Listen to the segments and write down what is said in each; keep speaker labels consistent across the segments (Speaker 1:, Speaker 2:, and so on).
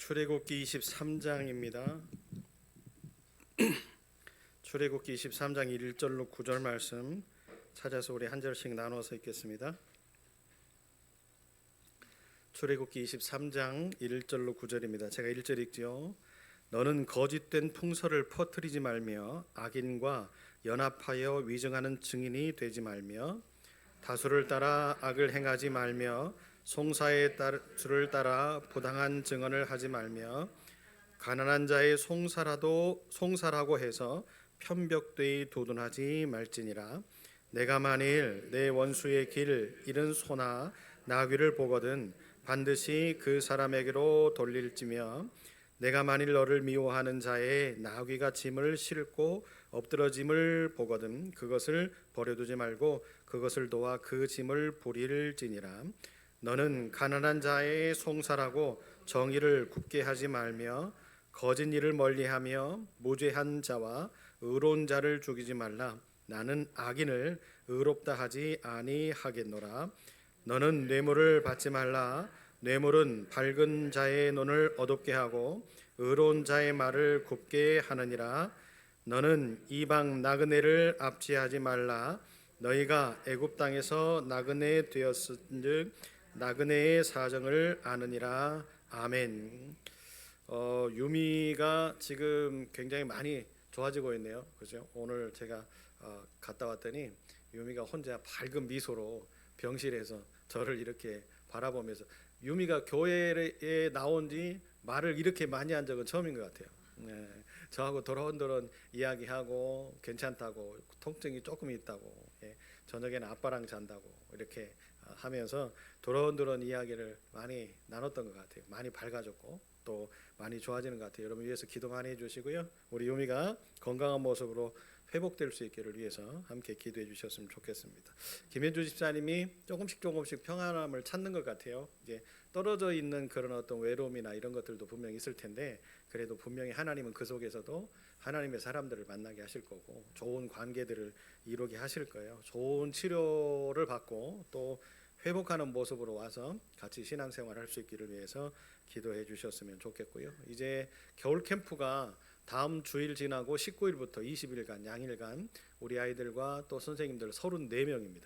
Speaker 1: 출애굽기 23장입니다. 출애굽기 23장 1절로 9절 말씀 찾아서 우리 한 절씩 나눠서 읽겠습니다. 출애굽기 23장 1절로 9절입니다. 제가 1절 읽지요. 너는 거짓된 풍설을 퍼뜨리지 말며 악인과 연합하여 위증하는 증인이 되지 말며 다수를 따라 악을 행하지 말며 송사의 수를 따라 부당한 증언을 하지 말며 가난한 자의 송사라고 해서 편벽되이 도둔하지 말지니라. 내가 만일 내 원수의 길 잃은 소나 나귀를 보거든 반드시 그 사람에게로 돌릴지며 내가 만일 너를 미워하는 자의 나귀가 짐을 싣고 엎드러짐을 보거든 그것을 버려두지 말고 그것을 도와 그 짐을 부릴지니라. 너는 가난한 자의 송사라고 정의를 굽게 하지 말며 거짓 일을 멀리하며 무죄한 자와 의로운 자를 죽이지 말라. 나는 악인을 의롭다 하지 아니하겠노라. 너는 뇌물을 받지 말라. 뇌물은 밝은 자의 눈을 어둡게 하고 의로운 자의 말을 굽게 하느니라. 너는 이방 나그네를 압제하지 말라. 너희가 애굽 땅에서 나그네 되었은즉 나그네의 사정을 아느니라. 아멘. 유미가 지금 굉장히 많이 좋아지고 있네요. 그죠? 오늘 제가 갔다 왔더니 유미가 혼자 밝은 미소로 병실에서 저를 이렇게 바라보면서, 유미가 교회에 나온 뒤 말을 이렇게 많이 한 적은 처음인 것 같아요. 네. 저하고 도런도런 이야기하고 괜찮다고, 통증이 조금 있다고, 저녁에는 아빠랑 잔다고 이렇게 하면서 도런도런 이야기를 많이 나눴던 것 같아요. 많이 밝아졌고 또 많이 좋아지는 것 같아요. 여러분 위해서 기도 많이 해주시고요. 우리 유미가 건강한 모습으로 회복될 수 있기를 위해서 함께 기도해 주셨으면 좋겠습니다. 김현주 집사님이 조금씩 평안함을 찾는 것 같아요. 이제 떨어져 있는 그런 어떤 외로움이나 이런 것들도 분명히 있을 텐데, 그래도 분명히 하나님은 그 속에서도 하나님의 사람들을 만나게 하실 거고 좋은 관계들을 이루게 하실 거예요. 좋은 치료를 받고 또 회복하는 모습으로 와서 같이 신앙생활을 할 수 있기를 위해서 기도해 주셨으면 좋겠고요. 이제 겨울 캠프가 다음 주일 지나고 19일부터 20일간 양일간 우리 아이들과 또 선생님들 34명입니다.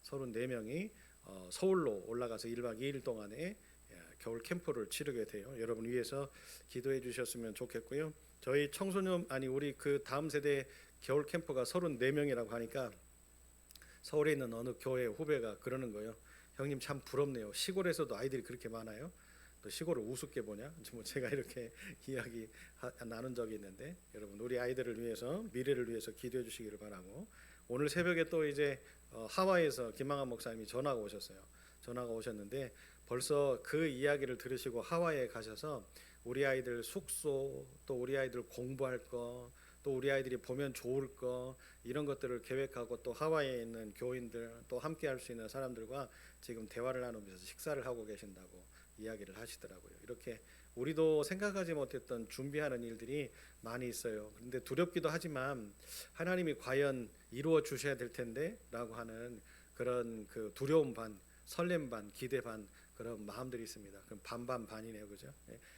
Speaker 1: 34명이 서울로 올라가서 1박 2일 동안에 겨울 캠프를 치르게 돼요. 여러분 위해서 기도해 주셨으면 좋겠고요. 저희 청소년 우리 그 다음 세대 겨울 캠프가 34명이라고 하니까 서울에 있는 어느 교회 후배가 그러는 거예요. 형님 참 부럽네요. 시골에서도 아이들이 그렇게 많아요. 또 시골을 우습게 보냐? 제가 이렇게 이야기 나눈 적이 있는데, 여러분 우리 아이들을 위해서, 미래를 위해서 기도해 주시기를 바라고, 오늘 새벽에 또 이제 하와이에서 김만한 목사님이 전화가 오셨는데 벌써 그 이야기를 들으시고 하와이에 가셔서 우리 아이들 숙소, 또 우리 아이들 공부할 거, 또 우리 아이들이 보면 좋을 거, 이런 것들을 계획하고 또 하와이에 있는 교인들, 또 함께 할 수 있는 사람들과 지금 대화를 나누면서 식사를 하고 계신다고 이야기를 하시더라고요. 이렇게 우리도 생각하지 못했던 준비하는 일들이 많이 있어요. 그런데 두렵기도 하지만 하나님이 과연 이루어 주셔야 될 텐데 라고 하는 그런 그 두려움 반, 설렘 반, 기대 반, 그런 마음들이 있습니다. 그럼 반반반이네요, 그죠?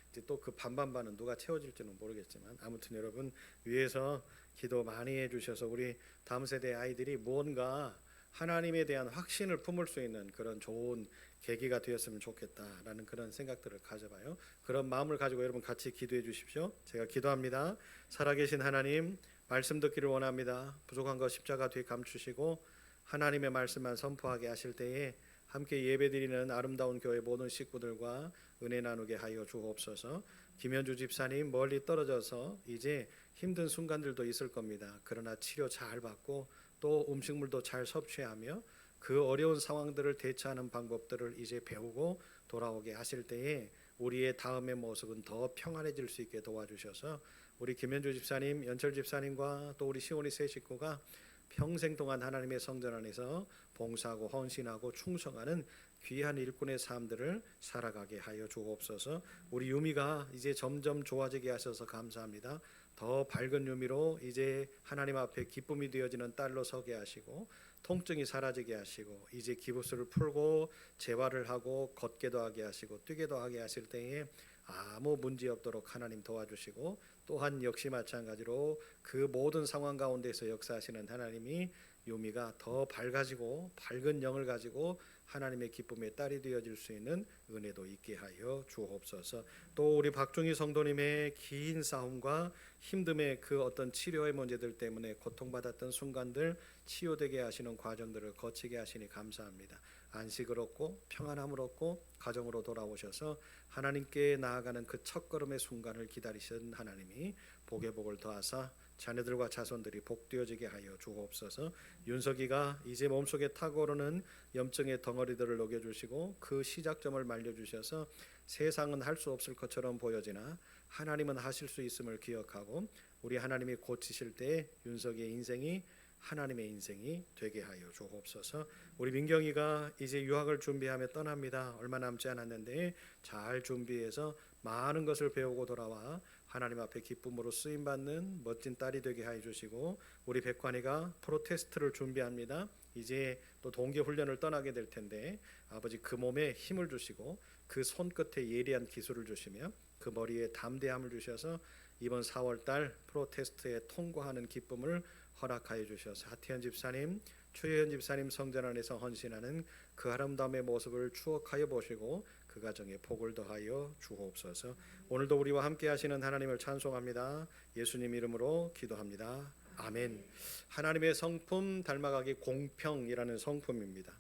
Speaker 1: 이제 또 그 반반반은 누가 채워질지는 모르겠지만, 아무튼 여러분 위해서 기도 많이 해주셔서 우리 다음 세대 아이들이 뭔가 하나님에 대한 확신을 품을 수 있는 그런 좋은 계기가 되었으면 좋겠다라는 그런 생각들을 가져봐요. 그런 마음을 가지고 여러분 같이 기도해 주십시오. 제가 기도합니다. 살아계신 하나님, 말씀 듣기를 원합니다. 부족한 것 십자가 뒤에 감추시고 하나님의 말씀만 선포하게 하실 때에 함께 예배드리는 아름다운 교회 모든 식구들과 은혜 나누게 하여 주옵소서. 김현주 집사님 멀리 떨어져서 이제 힘든 순간들도 있을 겁니다. 그러나 치료 잘 받고 또 음식물도 잘 섭취하며 그 어려운 상황들을 대처하는 방법들을 이제 배우고 돌아오게 하실 때에 우리의 다음의 모습은 더 평안해질 수 있게 도와주셔서 우리 김현주 집사님, 연철 집사님과 또 우리 시온이 세 식구가 평생 동안 하나님의 성전 안에서 봉사하고 헌신하고 충성하는 귀한 일꾼의 삶들을 살아가게 하여 주옵소서. 우리 유미가 이제 점점 좋아지게 하셔서 감사합니다. 더 밝은 유미로 이제 하나님 앞에 기쁨이 되어지는 딸로 서게 하시고 통증이 사라지게 하시고 이제 기부스를 풀고 재활을 하고 걷게도 하게 하시고 뛰게도 하게 하실 때에 아무 문제 없도록 하나님 도와주시고, 또한 역시 마찬가지로 그 모든 상황 가운데서 역사하시는 하나님이 요미가 더 밝아지고 밝은 영을 가지고 하나님의 기쁨의 딸이 되어질 수 있는 은혜도 있게 하여 주옵소서. 또 우리 박종희 성도님의 긴 싸움과 힘듦의 그 어떤 치료의 문제들 때문에 고통받았던 순간들 치유되게 하시는 과정들을 거치게 하시니 감사합니다. 안식을 얻고 평안함을 얻고 가정으로 돌아오셔서 하나님께 나아가는 그 첫걸음의 순간을 기다리신 하나님이 복의 복을 더하사 자녀들과 자손들이 복되어지게 하여 주옵소서. 윤석이가 이제 몸속에 타고오르는 염증의 덩어리들을 녹여주시고 그 시작점을 말려주셔서 세상은 할 수 없을 것처럼 보여지나 하나님은 하실 수 있음을 기억하고 우리 하나님이 고치실 때 윤석이의 인생이 하나님의 인생이 되게 하여 주옵소서. 우리 민경이가 이제 유학을 준비하며 떠납니다. 얼마 남지 않았는데 잘 준비해서 많은 것을 배우고 돌아와 하나님 앞에 기쁨으로 쓰임받는 멋진 딸이 되게 하여 주시고, 우리 백관이가 프로테스트를 준비합니다. 이제 또 동계훈련을 떠나게 될 텐데 아버지 그 몸에 힘을 주시고 그 손끝에 예리한 기술을 주시며 그 머리에 담대함을 주셔서 이번 4월달 프로테스트에 통과하는 기쁨을 허락하여 주셔서 하태현 집사님, 최혜연 집사님 성전 안에서 헌신하는 그 아름다움의 모습을 추억하여 보시고 그 가정에 복을 더하여 주옵소서. 오늘도 우리와 함께 하시는 하나님을 찬송합니다. 예수님 이름으로 기도합니다. 아멘. 하나님의 성품 닮아가기 공평이라는 성품입니다.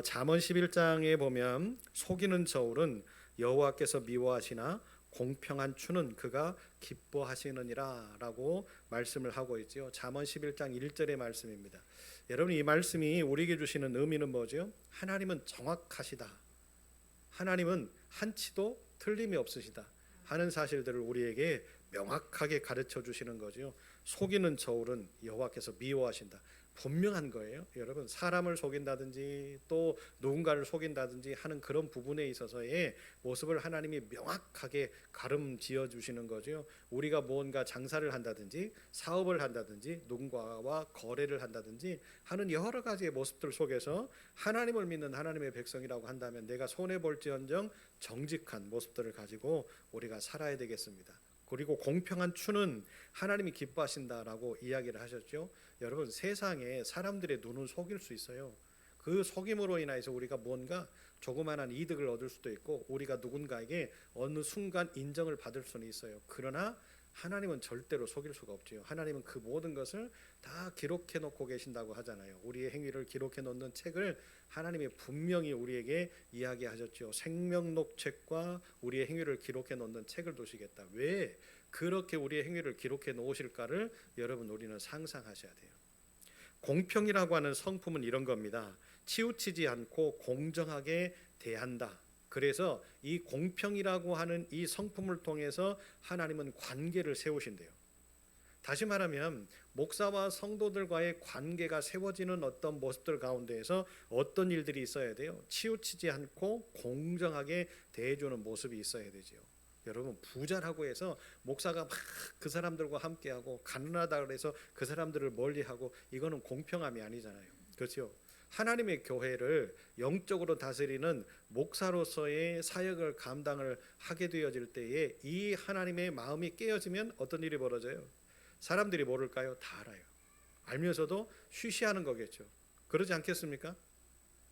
Speaker 1: 잠언 11장에 보면 속이는 저울은 여호와께서 미워하시나 공평한 추는 그가 기뻐하시느니라 라고 말씀을 하고 있죠. 잠언 11장 1절의 말씀입니다. 여러분, 이 말씀이 우리에게 주시는 의미는 뭐죠? 하나님은 정확하시다, 하나님은 한치도 틀림이 없으시다 하는 사실들을 우리에게 명확하게 가르쳐 주시는 거죠. 속이는 저울은 여호와께서 미워하신다, 분명한 거예요. 여러분, 사람을 속인다든지 또 누군가를 속인다든지 하는 그런 부분에 있어서의 모습을 하나님이 명확하게 가름지어 주시는 거죠. 우리가 무언가 장사를 한다든지 사업을 한다든지 누군가와 거래를 한다든지 하는 여러 가지의 모습들 속에서 하나님을 믿는 하나님의 백성이라고 한다면 내가 손해볼지언정 정직한 모습들을 가지고 우리가 살아야 되겠습니다. 그리고 공평한 추는 하나님이 기뻐하신다라고 이야기를 하셨죠. 여러분, 세상에 사람들의 눈은 속일 수 있어요. 그 속임으로 인해서 우리가 뭔가 조그마한 이득을 얻을 수도 있고 우리가 누군가에게 어느 순간 인정을 받을 수는 있어요. 그러나 하나님은 절대로 속일 수가 없지요. 하나님은 그 모든 것을 다 기록해 놓고 계신다고 하잖아요. 우리의 행위를 기록해 놓는 책을 하나님이 분명히 우리에게 이야기하셨죠. 생명록책과 우리의 행위를 기록해 놓는 책을 두시겠다. 왜 그렇게 우리의 행위를 기록해 놓으실까를 여러분, 우리는 상상하셔야 돼요. 공평이라고 하는 성품은 이런 겁니다. 치우치지 않고 공정하게 대한다. 그래서 이 공평이라고 하는 이 성품을 통해서 하나님은 관계를 세우신대요. 다시 말하면 목사와 성도들과의 관계가 세워지는 어떤 모습들 가운데에서 어떤 일들이 있어야 돼요? 치우치지 않고 공정하게 대해주는 모습이 있어야 되죠. 여러분, 부자라고 해서 목사가 막 그 사람들과 함께하고 가난하다 그래서 그 사람들을 멀리하고 이거는 공평함이 아니잖아요. 그렇죠? 하나님의 교회를 영적으로 다스리는 목사로서의 사역을 감당을 하게 되어질 때에 이 하나님의 마음이 깨어지면 어떤 일이 벌어져요? 사람들이 모를까요? 다 알아요. 알면서도 쉬쉬하는 거겠죠. 그러지 않겠습니까?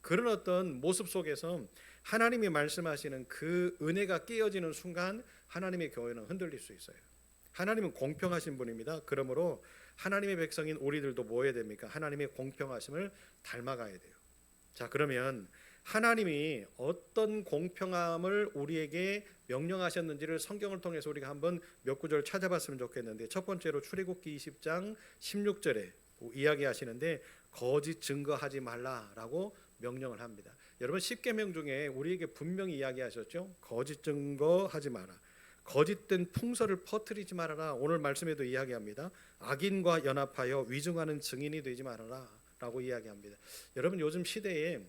Speaker 1: 그런 어떤 모습 속에서 하나님이 말씀하시는 그 은혜가 깨어지는 순간 하나님의 교회는 흔들릴 수 있어요. 하나님은 공평하신 분입니다. 그러므로 하나님의 백성인 우리들도 뭐 해야 됩니까? 하나님의 공평하심을 닮아가야 돼요. 자, 그러면 하나님이 어떤 공평함을 우리에게 명령하셨는지를 성경을 통해서 우리가 한번 몇 구절 찾아봤으면 좋겠는데, 첫 번째로 출애굽기 20장 16절에 이야기하시는데 거짓 증거하지 말라라고 명령을 합니다. 여러분, 10계명 중에 우리에게 분명히 이야기하셨죠. 거짓 증거하지 마라, 거짓된 풍설을 퍼뜨리지 말아라. 오늘 말씀에도 이야기합니다. 악인과 연합하여 위증하는 증인이 되지 말아라 라고 이야기합니다. 여러분, 요즘 시대에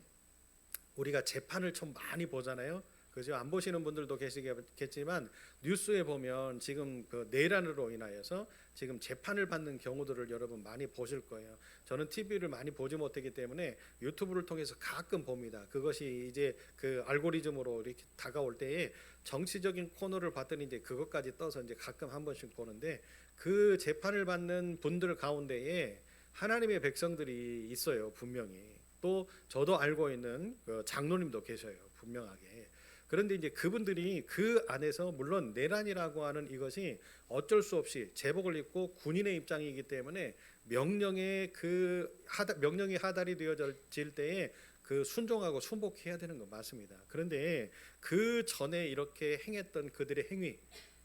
Speaker 1: 우리가 재판을 좀 많이 보잖아요. 그죠? 안 보시는 분들도 계시겠지만 뉴스에 보면 지금 그 내란으로 인하여서 지금 재판을 받는 경우들을 여러분 많이 보실 거예요. 저는 TV를 많이 보지 못하기 때문에 유튜브를 통해서 가끔 봅니다. 그것이 이제 그 알고리즘으로 이렇게 다가올 때에 정치적인 코너를 봤더니 이제 그것까지 떠서 이제 가끔 한 번씩 보는데, 그 재판을 받는 분들 가운데에 하나님의 백성들이 있어요, 분명히. 또 저도 알고 있는 그 장로님도 계셔요, 분명하게. 그런데 이제 그분들이 그 안에서 물론 내란이라고 하는 이것이 어쩔 수 없이 제복을 입고 군인의 입장이기 때문에 명령이 하달이 되어질 때에 그 순종하고 순복해야 되는 건 맞습니다. 그런데 그 전에 이렇게 행했던 그들의 행위,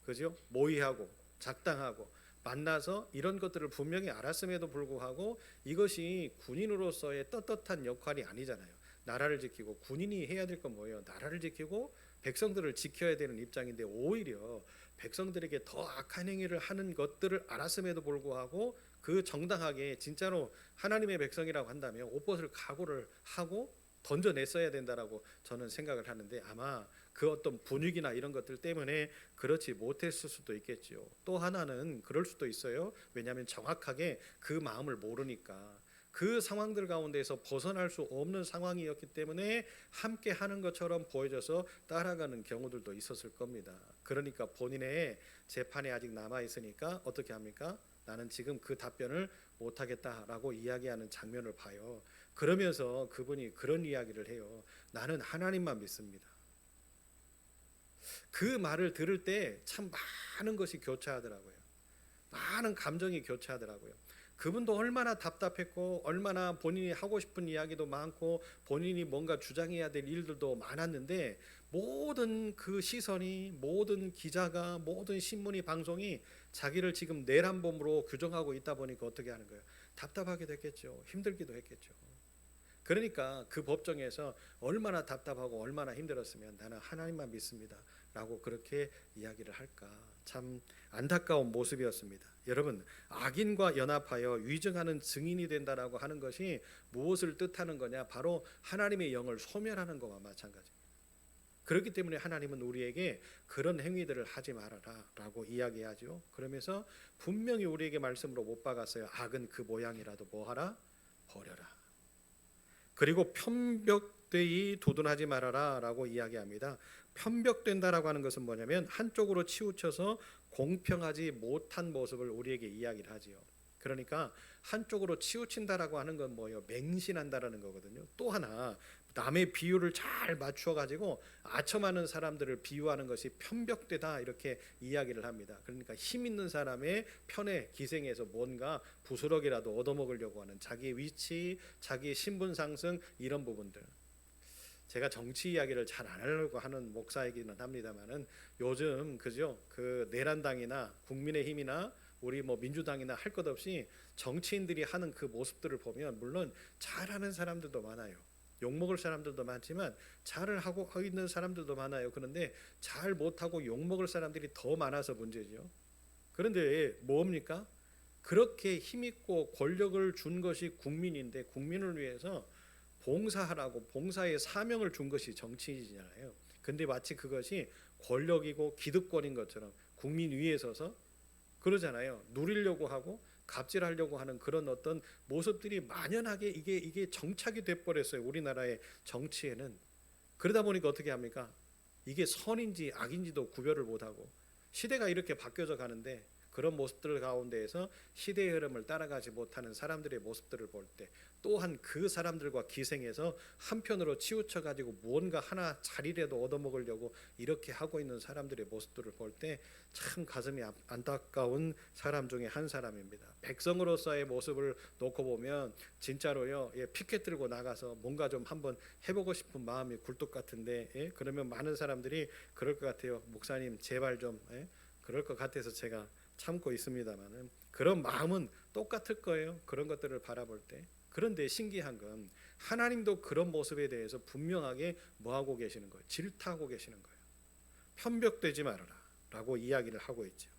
Speaker 1: 그죠? 모의하고 작당하고 만나서 이런 것들을 분명히 알았음에도 불구하고 이것이 군인으로서의 떳떳한 역할이 아니잖아요. 나라를 지키고 군인이 해야 될 건 뭐예요? 나라를 지키고 백성들을 지켜야 되는 입장인데, 오히려 백성들에게 더 악한 행위를 하는 것들을 알았음에도 불구하고 그 정당하게 진짜로 하나님의 백성이라고 한다면 옷벗을 각오를 하고 던져냈어야 된다라고 저는 생각을 하는데, 아마 그 어떤 분위기나 이런 것들 때문에 그렇지 못했을 수도 있겠지요. 또 하나는 그럴 수도 있어요. 왜냐하면 정확하게 그 마음을 모르니까 그 상황들 가운데서 벗어날 수 없는 상황이었기 때문에 함께 하는 것처럼 보여져서 따라가는 경우들도 있었을 겁니다. 그러니까 본인의 재판이 아직 남아 있으니까 어떻게 합니까? 나는 지금 그 답변을 못하겠다라고 이야기하는 장면을 봐요. 그러면서 그분이 그런 이야기를 해요. 나는 하나님만 믿습니다. 그 말을 들을 때 참 많은 것이 교차하더라고요. 많은 감정이 교차하더라고요. 그분도 얼마나 답답했고 얼마나 본인이 하고 싶은 이야기도 많고 본인이 뭔가 주장해야 될 일들도 많았는데, 모든 그 시선이, 모든 기자가, 모든 신문이, 방송이 자기를 지금 내란범으로 규정하고 있다 보니까 어떻게 하는 거예요? 답답하게 됐겠죠. 힘들기도 했겠죠. 그러니까 그 법정에서 얼마나 답답하고 얼마나 힘들었으면 나는 하나님만 믿습니다 라고 그렇게 이야기를 할까. 참 안타까운 모습이었습니다. 여러분, 악인과 연합하여 위증하는 증인이 된다라고 하는 것이 무엇을 뜻하는 거냐? 바로 하나님의 영을 소멸하는 것과 마찬가지입니다. 그렇기 때문에 하나님은 우리에게 그런 행위들을 하지 말아라 라고 이야기하죠. 그러면서 분명히 우리에게 말씀으로 못 박았어요. 악은 그 모양이라도 뭐하라? 버려라. 그리고 편벽되이 도둔하지 말아라 라고 이야기합니다. 편벽된다라고 하는 것은 뭐냐면 한쪽으로 치우쳐서 공평하지 못한 모습을 우리에게 이야기를 하지요. 그러니까 한쪽으로 치우친다라고 하는 건 뭐예요? 맹신한다라는 거거든요. 또 하나, 남의 비유를 잘 맞추어 가지고 아첨하는 사람들을 비유하는 것이 편벽되다 이렇게 이야기를 합니다. 그러니까 힘 있는 사람의 편에 기생해서 뭔가 부스러기라도 얻어먹으려고 하는 자기의 위치, 자기의 신분 상승, 이런 부분들. 제가 정치 이야기를 잘 안 하려고 하는 목사이기는 합니다만은 요즘 그죠? 그 내란당이나 국민의힘이나 우리 뭐 민주당이나 할 것 없이 정치인들이 하는 그 모습들을 보면 물론 잘하는 사람들도 많아요. 욕먹을 사람들도 많지만 잘을 하고 있는 사람들도 많아요. 그런데 잘 못하고 욕먹을 사람들이 더 많아서 문제죠. 그런데 뭡니까? 그렇게 힘있고 권력을 준 것이 국민인데 국민을 위해서 봉사하라고 봉사의 사명을 준 것이 정치인이잖아요. 근데 마치 그것이 권력이고 기득권인 것처럼 국민 위에 서서 그러잖아요. 누리려고 하고 갑질하려고 하는 그런 어떤 모습들이 만연하게 이게 정착이 돼 버렸어요. 우리나라의 정치에는. 그러다 보니까 어떻게 합니까? 이게 선인지 악인지도 구별을 못하고 시대가 이렇게 바뀌어져 가는데 그런 모습들 가운데에서 시대의 흐름을 따라가지 못하는 사람들의 모습들을 볼 때 또한 그 사람들과 기생해서 한편으로 치우쳐 가지고 무언가 하나 자리라도 얻어먹으려고 이렇게 하고 있는 사람들의 모습들을 볼 때 참 가슴이 안타까운 사람 중에 한 사람입니다. 백성으로서의 모습을 놓고 보면 진짜로요, 피켓 들고 나가서 뭔가 좀 한번 해보고 싶은 마음이 굴뚝 같은데, 그러면 많은 사람들이 그럴 것 같아요. 목사님 제발 좀, 그럴 것 같아서 제가 참고 있습니다만은 그런 마음은 똑같을 거예요. 그런 것들을 바라볼 때. 그런데 신기한 건 하나님도 그런 모습에 대해서 분명하게 뭐하고 계시는 거예요? 질타하고 계시는 거예요. 편벽되지 말아라 라고 이야기를 하고 있죠.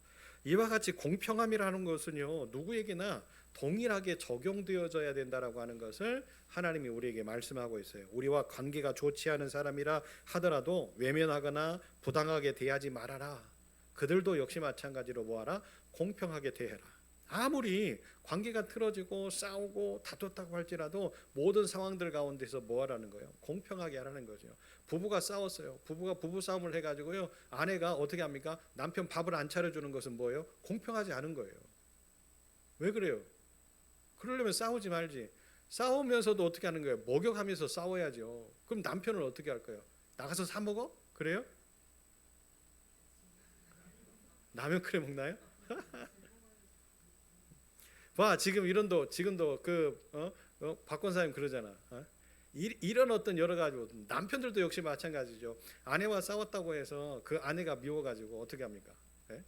Speaker 1: 이와 같이 공평함이라는 것은요, 누구에게나 동일하게 적용되어져야 된다라고 하는 것을 하나님이 우리에게 말씀하고 있어요. 우리와 관계가 좋지 않은 사람이라 하더라도 외면하거나 부당하게 대하지 말아라. 그들도 역시 마찬가지로 뭐하라? 공평하게 대해라. 아무리 관계가 틀어지고 싸우고 다퉜다고 할지라도 모든 상황들 가운데서 뭐하라는 거예요? 공평하게 하라는 거죠. 부부가 싸웠어요. 부부가 부부싸움을 해가지고요, 아내가 어떻게 합니까? 남편 밥을 안 차려주는 것은 뭐예요? 공평하지 않은 거예요. 왜 그래요? 그러려면 싸우지 말지. 싸우면서도 어떻게 하는 거예요? 목욕하면서 싸워야죠. 그럼 남편은 어떻게 할 거예요? 나가서 사 먹어? 그래요? 라면 끓여 먹나요? 봐, 지금도 박 권사님 그러잖아. 이런 어떤 여러 가지, 남편들도 역시 마찬가지죠. 아내와 싸웠다고 해서 그 아내가 미워가지고 어떻게 합니까? 예?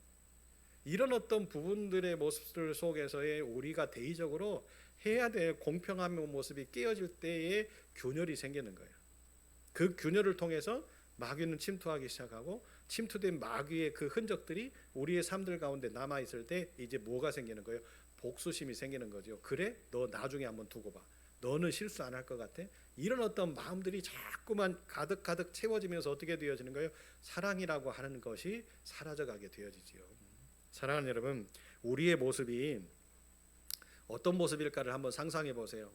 Speaker 1: 이런 어떤 부분들의 모습들 속에서의 우리가 대의적으로 해야 될 공평한 모습이 깨어질 때에 균열이 생기는 거예요. 그 균열을 통해서 마귀는 침투하기 시작하고, 침투된 마귀의 그 흔적들이 우리의 삶들 가운데 남아 있을 때 이제 뭐가 생기는 거예요? 복수심이 생기는 거죠. 그래? 너 나중에 한번 두고 봐. 너는 실수 안 할 것 같아? 이런 어떤 마음들이 자꾸만 가득가득 채워지면서 어떻게 되어지는 거예요? 사랑이라고 하는 것이 사라져가게 되어지지요. 사랑하는 여러분, 우리의 모습이 어떤 모습일까를 한번 상상해 보세요.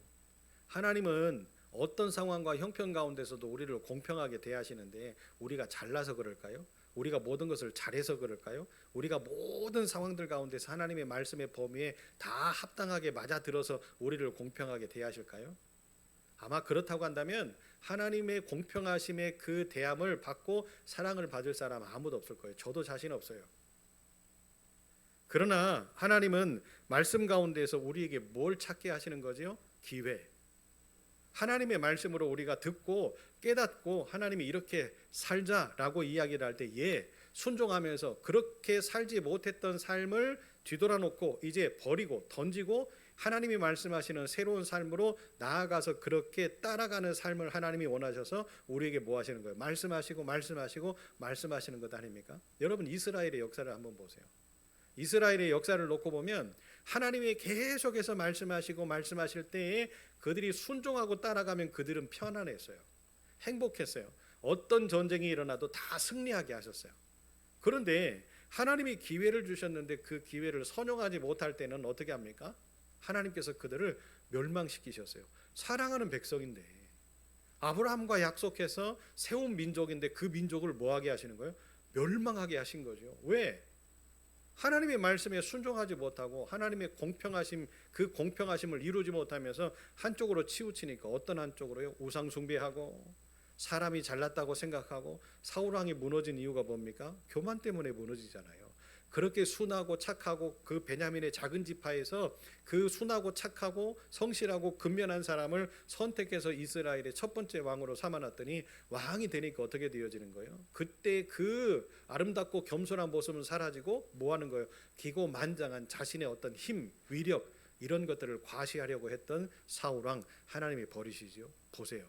Speaker 1: 하나님은 어떤 상황과 형편 가운데서도 우리를 공평하게 대하시는데 우리가 잘나서 그럴까요? 우리가 모든 것을 잘해서 그럴까요? 우리가 모든 상황들 가운데서 하나님의 말씀의 범위에 다 합당하게 맞아들어서 우리를 공평하게 대하실까요? 아마 그렇다고 한다면 하나님의 공평하심의 그 대함을 받고 사랑을 받을 사람 아무도 없을 거예요. 저도 자신 없어요. 그러나 하나님은 말씀 가운데서 우리에게 뭘 찾게 하시는 거지요? 기회. 하나님의 말씀으로 우리가 듣고 깨닫고 하나님이 이렇게 살자라고 이야기를 할 때 순종하면서 그렇게 살지 못했던 삶을 뒤돌아놓고 이제 버리고 던지고 하나님이 말씀하시는 새로운 삶으로 나아가서 그렇게 따라가는 삶을 하나님이 원하셔서 우리에게 뭐 하시는 거예요? 말씀하시고 말씀하시는 것 아닙니까? 여러분, 이스라엘의 역사를 한번 보세요. 이스라엘의 역사를 놓고 보면 하나님이 계속해서 말씀하실 때에 그들이 순종하고 따라가면 그들은 편안했어요. 행복했어요. 어떤 전쟁이 일어나도 다 승리하게 하셨어요. 그런데 하나님이 기회를 주셨는데 그 기회를 선용하지 못할 때는 어떻게 합니까? 하나님께서 그들을 멸망시키셨어요. 사랑하는 백성인데, 아브라함과 약속해서 세운 민족인데 그 민족을 뭐하게 하시는 거예요? 멸망하게 하신 거죠. 왜? 하나님의 말씀에 순종하지 못하고 하나님의 공평하심, 그 공평하심을 이루지 못하면서 한쪽으로 치우치니까 어떤 한쪽으로요? 우상 숭배하고 사람이 잘났다고 생각하고. 사울 왕이 무너진 이유가 뭡니까? 교만 때문에 무너지잖아요. 그렇게 순하고 착하고 그 베냐민의 작은 지파에서 그 순하고 착하고 성실하고 근면한 사람을 선택해서 이스라엘의 첫 번째 왕으로 삼아놨더니 왕이 되니까 어떻게 되어지는 거예요? 그때 그 아름답고 겸손한 모습은 사라지고 뭐 하는 거예요? 기고만장한 자신의 어떤 힘, 위력 이런 것들을 과시하려고 했던 사울 왕 하나님이 버리시죠. 보세요.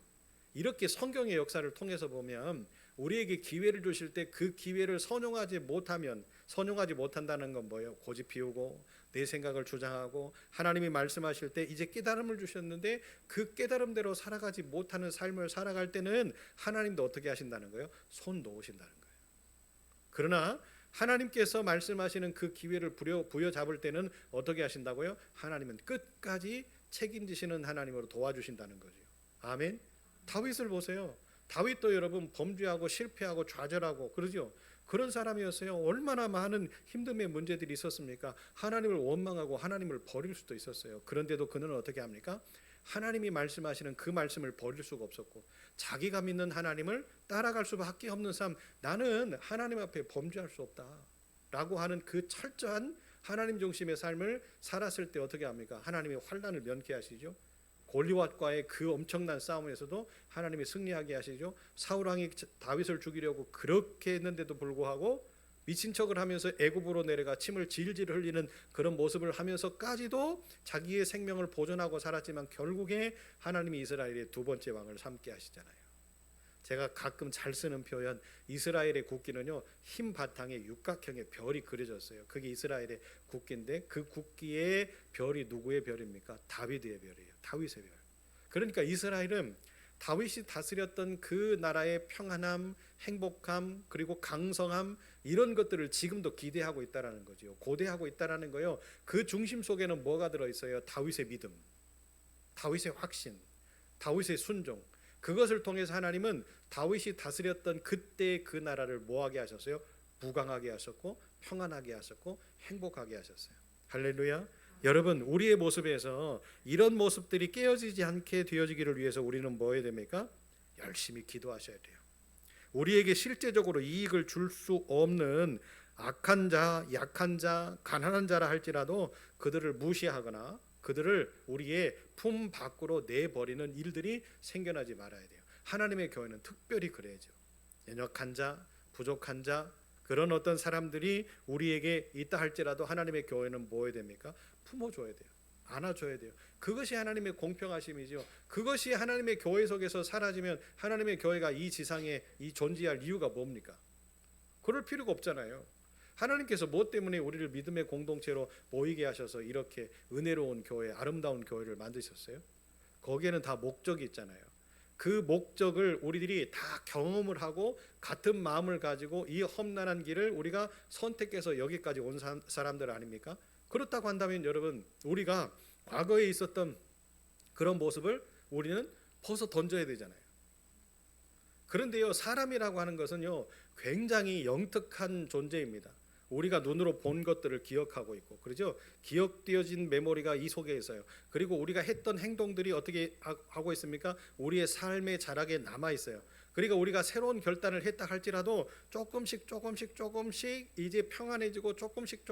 Speaker 1: 이렇게 성경의 역사를 통해서 보면 우리에게 기회를 주실 때 그 기회를 선용하지 못한다는 건 뭐예요? 고집 피우고 내 생각을 주장하고 하나님이 말씀하실 때 이제 깨달음을 주셨는데 그 깨달음대로 살아가지 못하는 삶을 살아갈 때는 하나님도 어떻게 하신다는 거예요? 손 놓으신다는 거예요. 그러나 하나님께서 말씀하시는 그 기회를 부여잡을 때는 어떻게 하신다고요? 하나님은 끝까지 책임지시는 하나님으로 도와주신다는 거죠. 아멘. 다윗을 보세요. 다윗도 여러분 범죄하고 실패하고 좌절하고 그러죠. 그런 사람이었어요. 얼마나 많은 힘듦의 문제들이 있었습니까? 하나님을 원망하고 하나님을 버릴 수도 있었어요. 그런데도 그는 어떻게 합니까? 하나님이 말씀하시는 그 말씀을 버릴 수가 없었고 자기가 믿는 하나님을 따라갈 수밖에 없는 삶, 나는 하나님 앞에 범죄할 수 없다 라고 하는 그 철저한 하나님 중심의 삶을 살았을 때 어떻게 합니까? 하나님이 환난을 면케하시죠. 골리앗과의 그 엄청난 싸움에서도 하나님이 승리하게 하시죠. 사울 왕이 다윗을 죽이려고 그렇게 했는데도 불구하고 미친 척을 하면서 애굽으로 내려가 침을 질질 흘리는 그런 모습을 하면서까지도 자기의 생명을 보존하고 살았지만 결국에 하나님이 이스라엘의 두 번째 왕을 삼게 하시잖아요. 제가 가끔 잘 쓰는 표현, 이스라엘의 국기는요 흰 바탕에 육각형의 별이 그려졌어요. 그게 이스라엘의 국기인데 그 국기의 별이 누구의 별입니까? 다윗의 별이에요. 다윗의 별. 그러니까 이스라엘은 다윗이 다스렸던 그 나라의 평안함, 행복함, 그리고 강성함, 이런 것들을 지금도 기대하고 있다라는 거죠. 고대하고 있다라는 거요. 그 중심 속에는 뭐가 들어 있어요? 다윗의 믿음, 다윗의 확신, 다윗의 순종. 그것을 통해서 하나님은 다윗이 다스렸던 그때 그 나라를 뭐하게 하셨어요? 부강하게 하셨고 평안하게 하셨고 행복하게 하셨어요. 할렐루야. 여러분, 우리의 모습에서 이런 모습들이 깨어지지 않게 되어지기를 위해서 우리는 뭐 해야 됩니까? 열심히 기도하셔야 돼요. 우리에게 실제적으로 이익을 줄 수 없는 악한 자, 약한 자, 가난한 자라 할지라도 그들을 무시하거나 그들을 우리의 품 밖으로 내버리는 일들이 생겨나지 말아야 돼요. 하나님의 교회는 특별히 그래야죠. 연약한 자, 부족한 자, 그런 어떤 사람들이 우리에게 있다 할지라도 하나님의 교회는 뭐 해야 됩니까? 품어줘야 돼요. 안아줘야 돼요. 그것이 하나님의 공평하심이죠. 그것이 하나님의 교회 속에서 사라지면 하나님의 교회가 이 지상에 이 존재할 이유가 뭡니까? 그럴 필요가 없잖아요. 하나님께서 뭐 때문에 우리를 믿음의 공동체로 모이게 하셔서 이렇게 은혜로운 교회, 아름다운 교회를 만드셨어요? 거기에는 다 목적이 있잖아요. 그 목적을 우리들이 다 경험을 하고 같은 마음을 가지고 이 험난한 길을 우리가 선택해서 여기까지 온 사람들 아닙니까? 그렇다고 한다면 여러분, 우리가 과거에 있었던 그런 모습을 우리는 벗어 던져야 되잖아요. 그런데요, 사람이라고 하는 것은요 굉장히 영특한 존재입니다. 우리가 눈으로 본 것들을 기억하고 있고, 그렇죠? 기억되어진 메모리가 이 속에 있어요. 그리고 우리가 했던 행동들이 어떻게 하고 있습니까? 우리의 삶의 자락에 남아 있어요. 그러니까 우리가 새로운 결단을 했다 할지라도 조금씩 이제 평안해지고 조금씩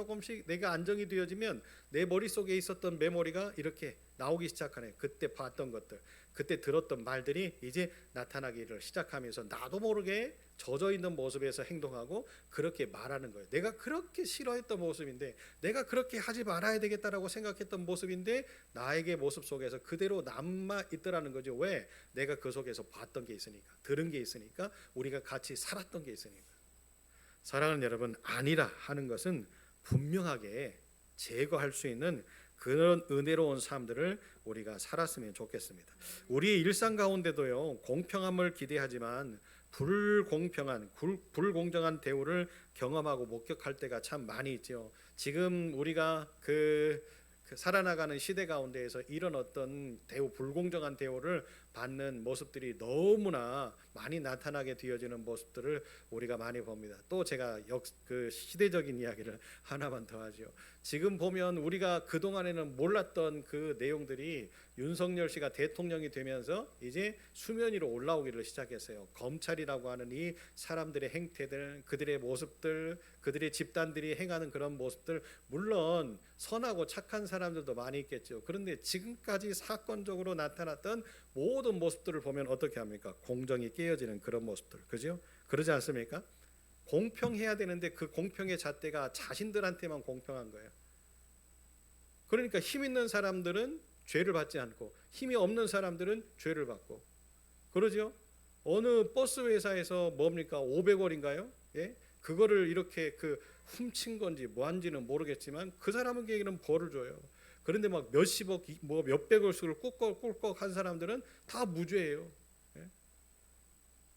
Speaker 1: 내가 안정이 되어지면 내 머릿속에 있었던 메모리가 이렇게 나오기 시작하네. 그때 봤던 것들, 그때 들었던 말들이 이제 나타나기를 시작하면서 나도 모르게 젖어 있는 모습에서 행동하고 그렇게 말하는 거예요. 내가 그렇게 싫어했던 모습인데, 내가 그렇게 하지 말아야 되겠다라고 생각했던 모습인데 나에게 모습 속에서 그대로 남아 있더라는 거죠. 왜? 내가 그 속에서 봤던 게 있으니까, 들은 게 있으니까, 우리가 같이 살았던 게 있으니까. 사랑하는 여러분, 아니라 하는 것은 분명하게 제거할 수 있는 그런 은혜로운 삶들을 우리가 살았으면 좋겠습니다. 우리의 일상 가운데도요 공평함을 기대하지만 불공평한, 불공정한 대우를 경험하고 목격할 때가 참 많이 있죠. 지금 우리가 그 살아나가는 시대 가운데에서 이런 어떤 대우, 불공정한 대우를 받는 모습들이 너무나 많이 나타나게 되어지는 모습들을 우리가 많이 봅니다. 또 제가 그 시대적인 이야기를 하나만 더 하죠. 지금 보면 우리가 그동안에는 몰랐던 그 내용들이 윤석열 씨가 대통령이 되면서 이제 수면 위로 올라오기를 시작했어요. 검찰이라고 하는 이 사람들의 행태들, 그들의 모습들, 그들의 집단들이 행하는 그런 모습들, 물론 선하고 착한 사람들도 많이 있겠죠. 그런데 지금까지 사건적으로 나타났던 모든 모습들을 보면 어떻게 합니까? 공정이 깨어지는 그런 모습들, 그죠? 그러지 않습니까? 공평해야 되는데 그 공평의 잣대가 자신들한테만 공평한 거예요. 그러니까 힘 있는 사람들은 죄를 받지 않고 힘이 없는 사람들은 죄를 받고, 그러죠? 어느 버스 회사에서 뭡니까? 500원인가요? 예? 그거를 이렇게 훔친 건지 뭐한지는 모르겠지만 그 사람에게는 벌을 줘요. 그런데 막 몇십억, 뭐 몇백억씩을 꿀꺽꿀꺽 한 사람들은 다 무죄예요. 예?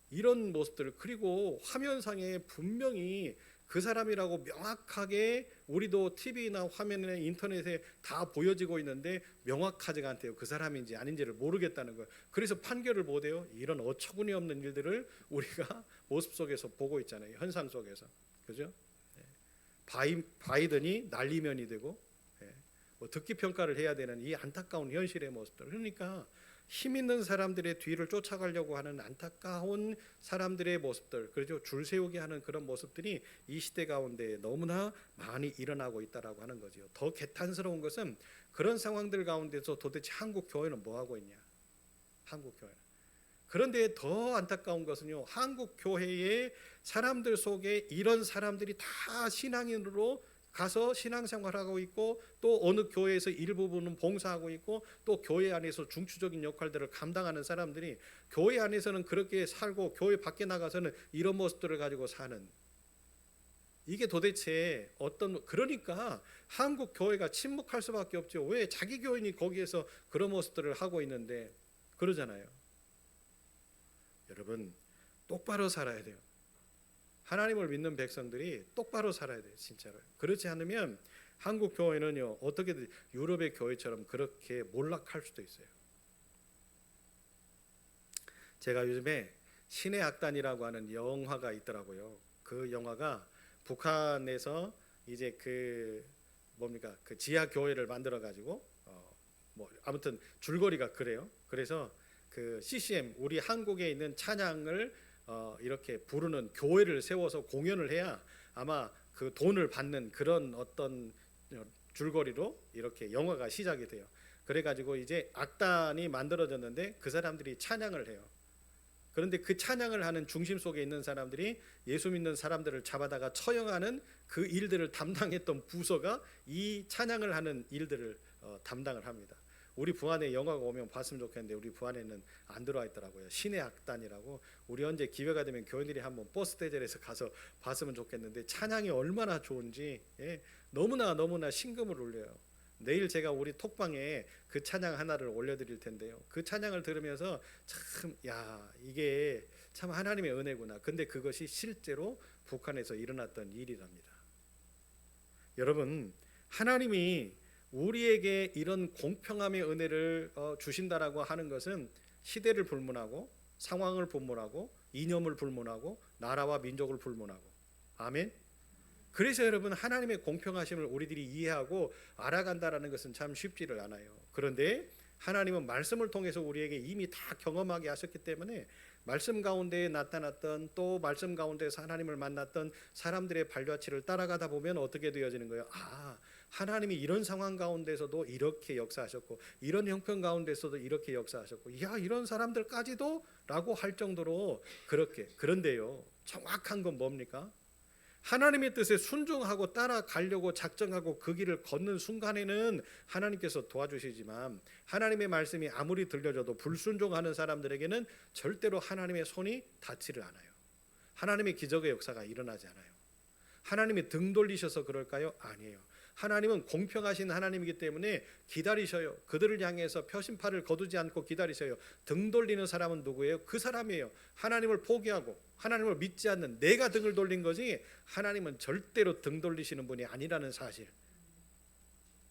Speaker 1: 이런 모습들, 그리고 화면상에 분명히 그 사람이라고 명확하게 우리도 TV나 화면이나 인터넷에 다 보여지고 있는데 명확하지가 않대요. 그 사람인지 아닌지를 모르겠다는 거예요. 그래서 판결을 못 해요. 이런 어처구니 없는 일들을 우리가 모습 속에서 보고 있잖아요. 현상 속에서, 그죠? 바이든이 난리면이 되고, 뭐 듣기 평가를 해야 되는 이 안타까운 현실의 모습들. 그러니까 힘 있는 사람들의 뒤를 쫓아가려고 하는 안타까운 사람들의 모습들, 그렇죠? 줄 세우게 하는 그런 모습들이 이 시대 가운데 너무나 많이 일어나고 있다라고 하는 거죠. 더 개탄스러운 것은 그런 상황들 가운데서 도대체 한국 교회는 뭐 하고 있냐? 한국 교회. 그런데 더 안타까운 것은요, 한국 교회의 사람들 속에 이런 사람들이 다 신앙인으로 가서 신앙생활하고 있고 또 어느 교회에서 일부분은 봉사하고 있고 또 교회 안에서 중추적인 역할들을 감당하는 사람들이 교회 안에서는 그렇게 살고 교회 밖에 나가서는 이런 모습들을 가지고 사는, 이게 도대체 그러니까 한국 교회가 침묵할 수밖에 없죠. 왜 자기 교인이 거기에서 그런 모습들을 하고 있는데 그러잖아요. 여러분 똑바로 살아야 돼요. 하나님을 믿는 백성들이 똑바로 살아야 돼요. 진짜로. 그렇지 않으면 한국 교회는요 어떻게든 유럽의 교회처럼 그렇게 몰락할 수도 있어요. 제가 요즘에 신의 악단이라고 하는 영화가 있더라고요. 그 영화가 북한에서 이제 그 지하 교회를 만들어 가지고 아무튼 줄거리가 그래요. 그래서 그 CCM 우리 한국에 있는 찬양을 이렇게 부르는 교회를 세워서 공연을 해야 아마 그 돈을 받는 그런 어떤 줄거리로 이렇게 영화가 시작이 돼요. 그래가지고 이제 악단이 만들어졌는데 그 사람들이 찬양을 해요. 그런데 그 찬양을 하는 중심 속에 있는 사람들이 예수 믿는 사람들을 잡아다가 처형하는 그 일들을 담당했던 부서가 이 찬양을 하는 일들을 담당을 합니다. 우리 부안에 영화가 오면 봤으면 좋겠는데 우리 부안에는 안 들어와 있더라고요. 신의 악단이라고. 우리 언제 기회가 되면 교인들이 한번 버스 대절해서 가서 봤으면 좋겠는데 찬양이 얼마나 좋은지 너무나 신금을 울려요. 내일 제가 우리 톡방에 그 찬양 하나를 올려드릴 텐데요. 그 찬양을 들으면서 참 이게 참 하나님의 은혜구나. 근데 그것이 실제로 북한에서 일어났던 일이랍니다. 여러분 하나님이 우리에게 이런 공평함의 은혜를 주신다라고 하는 것은 시대를 불문하고 상황을 불문하고 이념을 불문하고 나라와 민족을 불문하고, 아멘. 그래서 여러분 하나님의 공평하심을 우리들이 이해하고 알아간다라는 것은 참 쉽지를 않아요. 그런데 하나님은 말씀을 통해서 우리에게 이미 다 경험하게 하셨기 때문에 말씀 가운데 나타났던 또 말씀 가운데서 하나님을 만났던 사람들의 발자취를 따라가다 보면 어떻게 되어지는 거예요? 하나님이 이런 상황 가운데서도 이렇게 역사하셨고 이런 형편 가운데서도 이렇게 역사하셨고 이런 사람들까지도 라고 할 정도로 그렇게. 그런데요 정확한 건 뭡니까? 하나님의 뜻에 순종하고 따라가려고 작정하고 그 길을 걷는 순간에는 하나님께서 도와주시지만 하나님의 말씀이 아무리 들려줘도 불순종하는 사람들에게는 절대로 하나님의 손이 닿지를 않아요. 하나님의 기적의 역사가 일어나지 않아요. 하나님이 등 돌리셔서 그럴까요? 아니에요. 하나님은 공평하신 하나님이기 때문에 기다리셔요. 그들을 향해서 표심팔을 거두지 않고 기다리셔요. 등 돌리는 사람은 누구예요? 그 사람이에요. 하나님을 포기하고 하나님을 믿지 않는 내가 등을 돌린 거지 하나님은 절대로 등 돌리시는 분이 아니라는 사실.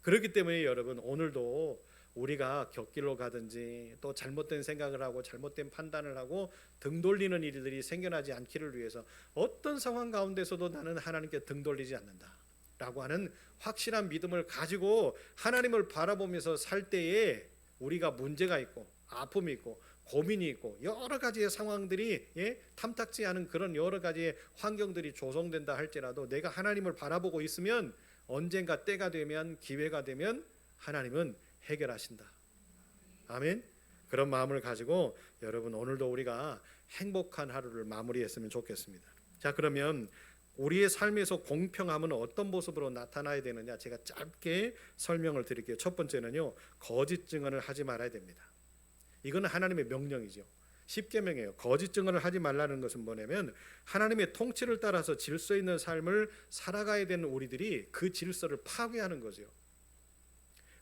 Speaker 1: 그렇기 때문에 여러분 오늘도 우리가 곁길로 가든지 또 잘못된 생각을 하고 잘못된 판단을 하고 등 돌리는 일들이 생겨나지 않기를 위해서 어떤 상황 가운데서도 나는 하나님께 등 돌리지 않는다 라고 하는 확실한 믿음을 가지고 하나님을 바라보면서 살 때에 우리가 문제가 있고 아픔이 있고 고민이 있고 여러 가지의 상황들이 탐탁지 않은 그런 여러 가지의 환경들이 조성된다 할지라도 내가 하나님을 바라보고 있으면 언젠가 때가 되면 기회가 되면 하나님은 해결하신다. 아멘. 그런 마음을 가지고 여러분 오늘도 우리가 행복한 하루를 마무리했으면 좋겠습니다. 자, 그러면 우리의 삶에서 공평함은 어떤 모습으로 나타나야 되느냐 제가 짧게 설명을 드릴게요. 첫 번째는요 거짓 증언을 하지 말아야 됩니다. 이건 하나님의 명령이죠. 10계명이에요. 거짓 증언을 하지 말라는 것은 뭐냐면 하나님의 통치를 따라서 질서 있는 삶을 살아가야 되는 우리들이 그 질서를 파괴하는 거죠.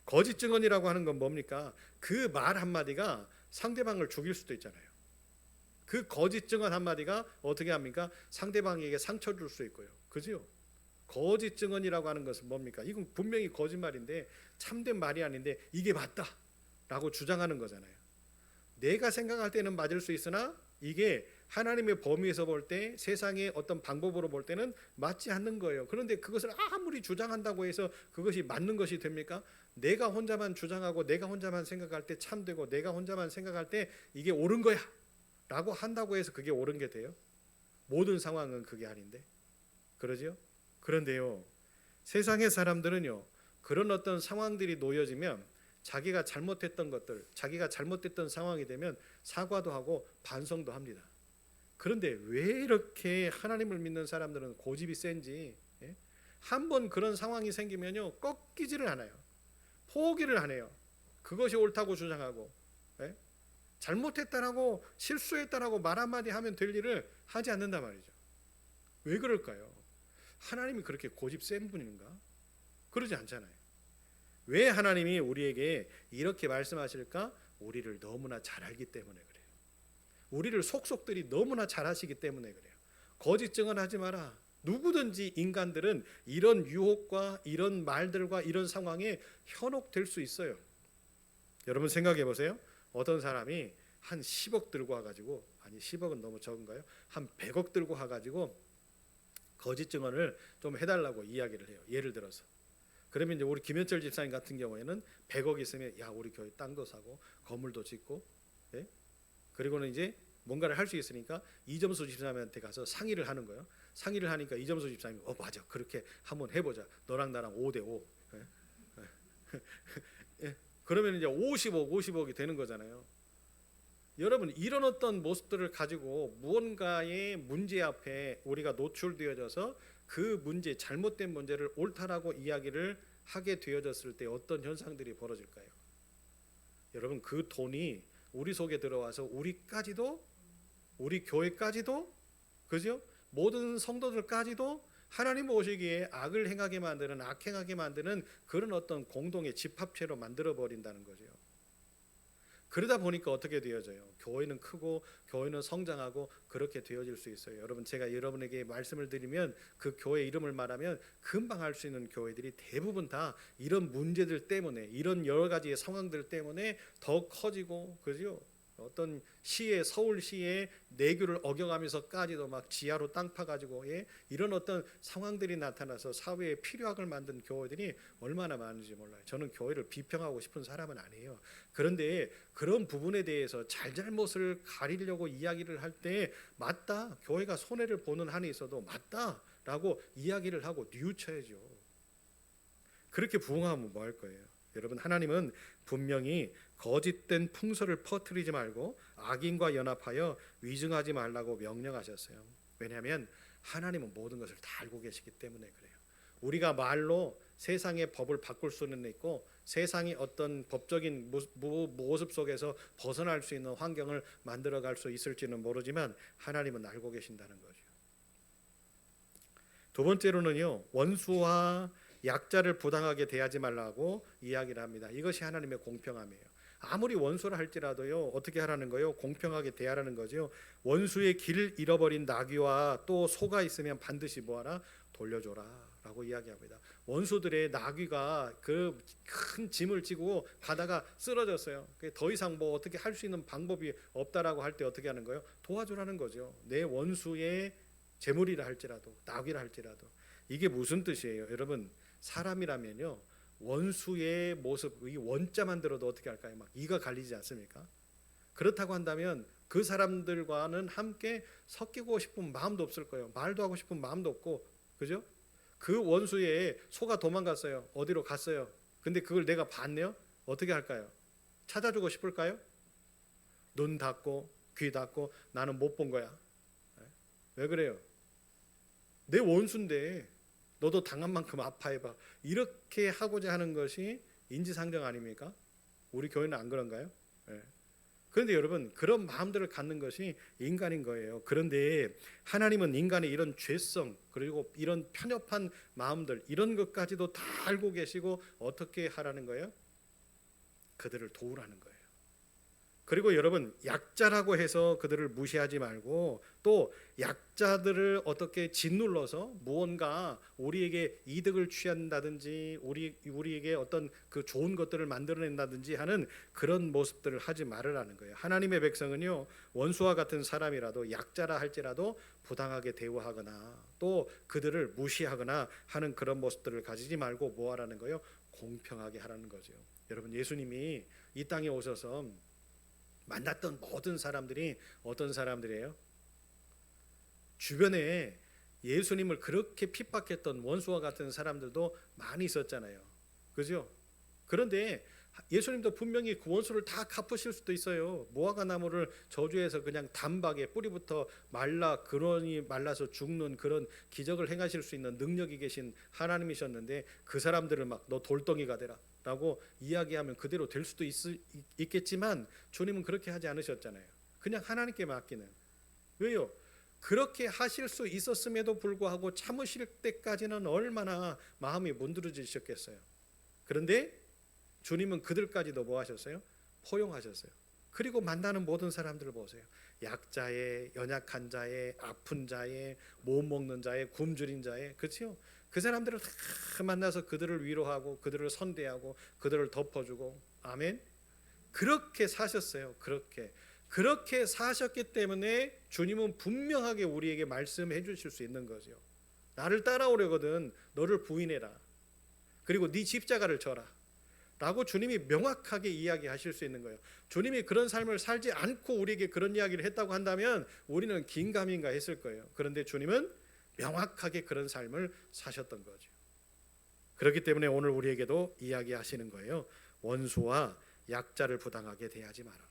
Speaker 1: 거짓 증언이라고 하는 건 뭡니까? 그 말 한마디가 상대방을 죽일 수도 있잖아요. 그 거짓 증언 한마디가 어떻게 합니까? 상대방에게 상처 줄 수 있고요. 그죠? 거짓 증언이라고 하는 것은 뭡니까? 이건 분명히 거짓말인데 참된 말이 아닌데 이게 맞다 라고 주장하는 거잖아요. 내가 생각할 때는 맞을 수 있으나 이게 하나님의 범위에서 볼 때 세상의 어떤 방법으로 볼 때는 맞지 않는 거예요. 그런데 그것을 아무리 주장한다고 해서 그것이 맞는 것이 됩니까? 내가 혼자만 주장하고 내가 혼자만 생각할 때 참되고 내가 혼자만 생각할 때 이게 옳은 거야 라고 한다고 해서 그게 옳은 게 돼요? 모든 상황은 그게 아닌데 그러죠? 그런데요 세상의 사람들은요 그런 어떤 상황들이 놓여지면 자기가 잘못했던 것들, 자기가 잘못했던 상황이 되면 사과도 하고 반성도 합니다. 그런데 왜 이렇게 하나님을 믿는 사람들은 고집이 센지 한번 그런 상황이 생기면요 꺾이지를 않아요. 포기를 안 해요. 그것이 옳다고 주장하고, 예? 잘못했다라고 실수했다라고 말 한마디 하면 될 일을 하지 않는단 말이죠. 왜 그럴까요? 하나님이 그렇게 고집 센 분인가? 그러지 않잖아요. 왜 하나님이 우리에게 이렇게 말씀하실까? 우리를 너무나 잘 알기 때문에 그래요. 우리를 속속들이 너무나 잘 아시기 때문에 그래요. 거짓 증언하지 마라. 누구든지 인간들은 이런 유혹과 이런 말들과 이런 상황에 현혹될 수 있어요. 여러분 생각해 보세요. 어떤 사람이 한 10억 들고 와가지고, 아니 10억은 너무 적은가요? 한 100억 들고 와가지고 거짓 증언을 좀 해달라고 이야기를 해요. 예를 들어서 그러면 이제 우리 김현철 집사님 같은 경우에는 100억 있으면 야 우리 교회 땅도 사고 건물도 짓고, 예? 그리고는 이제 뭔가를 할 수 있으니까 이점수 집사님한테 가서 상의를 하는 거예요. 상의를 하니까 이점수 집사님이 맞아 그렇게 한번 해보자. 너랑 나랑 5대5. 예? 예? 그러면 이제 50억이 되는 거잖아요. 여러분 이런 어떤 모습들을 가지고 무언가의 문제 앞에 우리가 노출되어져서 그 문제, 잘못된 문제를 옳다라고 이야기를 하게 되어졌을 때 어떤 현상들이 벌어질까요? 여러분 그 돈이 우리 속에 들어와서 우리까지도, 우리 교회까지도, 그죠? 모든 성도들까지도 하나님 보시기에 악을 행하게 만드는, 악행하게 만드는 그런 어떤 공동의 집합체로 만들어 버린다는 거죠. 그러다 보니까 어떻게 되어져요? 교회는 크고 교회는 성장하고 그렇게 되어질 수 있어요. 여러분 제가 여러분에게 말씀을 드리면 그 교회 이름을 말하면 금방 할 수 있는 교회들이 대부분 다 이런 문제들 때문에, 이런 여러 가지의 상황들 때문에 더 커지고, 그죠? 어떤 시에, 서울시의 내규를 어겨가면서까지도 막 지하로 땅 파가지고, 예? 이런 어떤 상황들이 나타나서 사회에 필요악을 만든 교회들이 얼마나 많은지 몰라요. 저는 교회를 비평하고 싶은 사람은 아니에요. 그런데 그런 부분에 대해서 잘잘못을 가리려고 이야기를 할 때 맞다, 교회가 손해를 보는 한이 있어도 맞다라고 이야기를 하고 뉘우쳐야죠. 그렇게 부응하면 뭐 할 거예요? 여러분 하나님은 분명히 거짓된 풍설을 퍼뜨리지 말고 악인과 연합하여 위증하지 말라고 명령하셨어요. 왜냐하면 하나님은 모든 것을 다 알고 계시기 때문에 그래요. 우리가 말로 세상의 법을 바꿀 수는 있고 세상의 어떤 법적인 모습 속에서 벗어날 수 있는 환경을 만들어갈 수 있을지는 모르지만 하나님은 알고 계신다는 거죠. 두 번째로는요, 원수와 약자를 부당하게 대하지 말라고 이야기를 합니다. 이것이 하나님의 공평함이에요. 아무리 원수라 할지라도요 어떻게 하라는 거예요? 공평하게 대하라는 거죠. 원수의 길을 잃어버린 나귀와 또 소가 있으면 반드시 뭐하라? 돌려줘라 라고 이야기합니다. 원수들의 나귀가 그 큰 짐을 지고 가다가 쓰러졌어요. 더 이상 뭐 어떻게 할 수 있는 방법이 없다라고 할 때 어떻게 하는 거예요? 도와주라는 거죠. 내 원수의 재물이라 할지라도, 나귀라 할지라도. 이게 무슨 뜻이에요? 여러분 사람이라면요 원수의 모습, 이 원자만 들어도 어떻게 할까요? 막 이가 갈리지 않습니까? 그렇다고 한다면 그 사람들과는 함께 섞이고 싶은 마음도 없을 거예요. 말도 하고 싶은 마음도 없고, 그죠? 그 원수의 소가 도망갔어요. 어디로 갔어요? 근데 그걸 내가 봤네요. 어떻게 할까요? 찾아주고 싶을까요? 눈 닫고 귀 닫고 나는 못 본 거야. 왜 그래요? 내 원수인데 너도 당한 만큼 아파해봐. 이렇게 하고자 하는 것이 인지상정 아닙니까? 우리 교회는 안 그런가요? 네. 그런데 여러분 그런 마음들을 갖는 것이 인간인 거예요. 그런데 하나님은 인간의 이런 죄성 그리고 이런 편협한 마음들 이런 것까지도 다 알고 계시고 어떻게 하라는 거예요? 그들을 도우라는 거예요. 그리고 여러분 약자라고 해서 그들을 무시하지 말고 또 약자들을 어떻게 짓눌러서 무언가 우리에게 이득을 취한다든지 우리에게 어떤 그 좋은 것들을 만들어낸다든지 하는 그런 모습들을 하지 말으라는 거예요. 하나님의 백성은요 원수와 같은 사람이라도 약자라 할지라도 부당하게 대우하거나 또 그들을 무시하거나 하는 그런 모습들을 가지지 말고 뭐 하라는 거예요? 공평하게 하라는 거죠. 여러분 예수님이 이 땅에 오셔서 만났던 모든 사람들이 어떤 사람들이에요? 주변에 예수님을 그렇게 핍박했던 원수와 같은 사람들도 많이 있었잖아요. 그죠? 그런데 예수님도 분명히 그 원수를 다 갚으실 수도 있어요. 무화과 나무를 저주해서 그냥 단박에 뿌리부터 말라 근원이 말라서 죽는 그런 기적을 행하실 수 있는 능력이 계신 하나님이셨는데 그 사람들을 막 너 돌덩이가 되라 라고 이야기하면 그대로 될 수도 있겠지만 주님은 그렇게 하지 않으셨잖아요. 그냥 하나님께 맡기는. 왜요? 그렇게 하실 수 있었음에도 불구하고 참으실 때까지는 얼마나 마음이 문드러지셨겠어요. 그런데 주님은 그들까지도 뭐 하셨어요? 포용하셨어요. 그리고 만나는 모든 사람들을 보세요. 약자의, 연약한 자의, 아픈 자의, 못 먹는 자의, 굶주린 자의, 그렇죠? 그 사람들을 다 만나서 그들을 위로하고 그들을 선대하고 그들을 덮어주고, 아멘. 그렇게 사셨어요. 그렇게 사셨기 때문에 주님은 분명하게 우리에게 말씀해 주실 수 있는 거죠. 나를 따라오려거든 너를 부인해라. 그리고 네 십자가를 져라 라고 주님이 명확하게 이야기하실 수 있는 거예요. 주님이 그런 삶을 살지 않고 우리에게 그런 이야기를 했다고 한다면 우리는 긴가민가 했을 거예요. 그런데 주님은 명확하게 그런 삶을 사셨던 거죠. 그렇기 때문에 오늘 우리에게도 이야기하시는 거예요. 원수와 약자를 부당하게 대하지 말아라.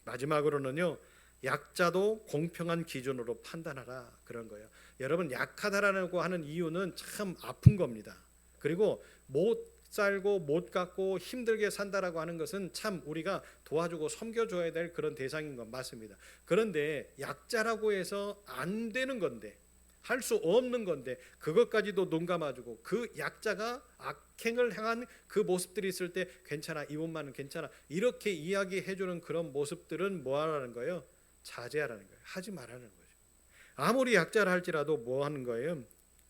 Speaker 1: 마지막으로는요, 약자도 공평한 기준으로 판단하라, 그런 거예요. 여러분, 약하다라고 하는 이유는 참 아픈 겁니다. 그리고 못 살고 못 갖고 힘들게 산다라고 하는 것은 참 우리가 도와주고 섬겨줘야 될 그런 대상인 건 맞습니다. 그런데 약자라고 해서 안 되는 건데, 할 수 없는 건데 그것까지도 눈 감아주고 그 약자가 악행을 행한 그 모습들이 있을 때 괜찮아, 이분만은 괜찮아, 이렇게 이야기해주는 그런 모습들은 뭐 하라는 거예요? 자제하라는 거예요. 하지 말라는 거죠. 아무리 약자라 할지라도 뭐 하는 거예요?